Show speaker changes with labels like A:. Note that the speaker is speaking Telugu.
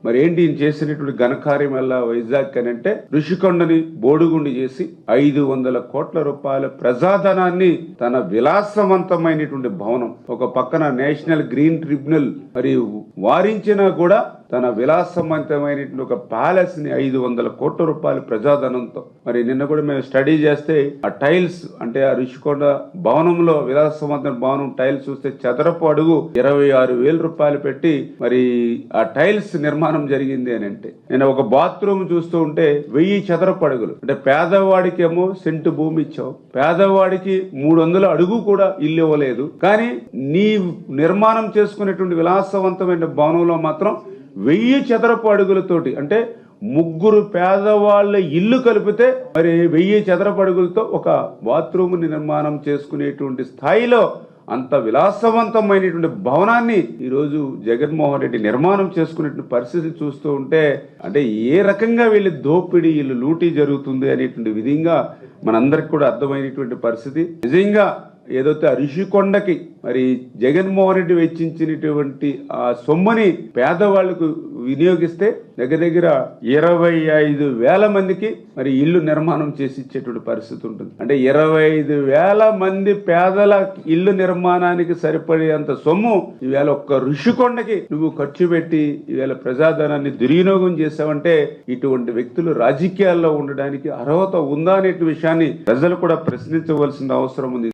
A: మరి ఏంటి ఈయన చేసినటువంటి ఘనకార్యం వల్ల వైజాగ్ అని అంటే ఋషికొండని బోడుగుండి చేసి 500 కోట్ల రూపాయల ప్రజాధనాన్ని తన విలాసవంతమైనటువంటి భవనం, ఒక పక్కన నేషనల్ గ్రీన్ ట్రిబ్యునల్ మరి వారించినా కూడా తన విలాసవంతమైనటువంటి ఒక ప్యాలెస్ ని 500 కోట్ల రూపాయల ప్రజాధనంతో, మరి నిన్న కూడా మేము స్టడీ చేస్తే ఆ టైల్స్ అంటే ఆ ఋషికొండ భవనంలో విలాసవంతమైన భవనం టైల్స్ చూస్తే చదరపు అడుగు 26,000 రూపాయలు పెట్టి మరి ఆ టైల్స్ నిర్మాణం జరిగింది అని అంటే, నేను ఒక బాత్రూమ్ చూస్తూ ఉంటే 1000 చదరపు అడుగులు, అంటే పేదవాడికి ఏమో సెంటు భూమి ఇచ్చావు, పేదవాడికి 300 అడుగు కూడా ఇల్లు ఇవ్వలేదు, కానీ నీ నిర్మాణం చేసుకునేటువంటి విలాసవంతమైన భవనంలో మాత్రం 1000 చదరపు అడుగులతోటి, అంటే 3 పేదవాళ్ళ ఇల్లు కలిపితే మరి 1000 చదరపు అడుగులతో ఒక బాత్రూమ్ నిర్మాణం చేసుకునేటువంటి స్థాయిలో అంత విలాసవంతమైనటువంటి భవనాన్ని ఈరోజు జగన్మోహన్ రెడ్డి నిర్మాణం చేసుకునేటువంటి పరిస్థితి చూస్తూ ఉంటే, అంటే ఏ రకంగా వీళ్ళ దోపిడీ వీళ్ళు లూటీ జరుగుతుంది అనేటువంటి విధంగా మనందరికి కూడా అర్థమైనటువంటి పరిస్థితి. నిజంగా ఏదైతే ఆ ఋషికొండకి మరి జగన్మోహన్ రెడ్డి వెచ్చించినటువంటి ఆ సొమ్ముని పేదవాళ్లకు వినియోగిస్తే దగ్గర 25,000 మందికి మరి ఇల్లు నిర్మాణం చేసి ఇచ్చేటువంటి పరిస్థితి ఉంటుంది. అంటే 25,000 మంది పేదల ఇల్లు నిర్మాణానికి సరిపడేంత సొమ్ము ఈవేళ ఒక్క ఋషికొండకి నువ్వు ఖర్చు పెట్టి ఈవేళ ప్రజాధనాన్ని దుర్వినియోగం చేసావంటే ఇటువంటి వ్యక్తులు రాజకీయాల్లో ఉండడానికి అర్హత ఉందా అనే విషయాన్ని ప్రజలు కూడా ప్రశ్నించవలసిన అవసరం ఉంది.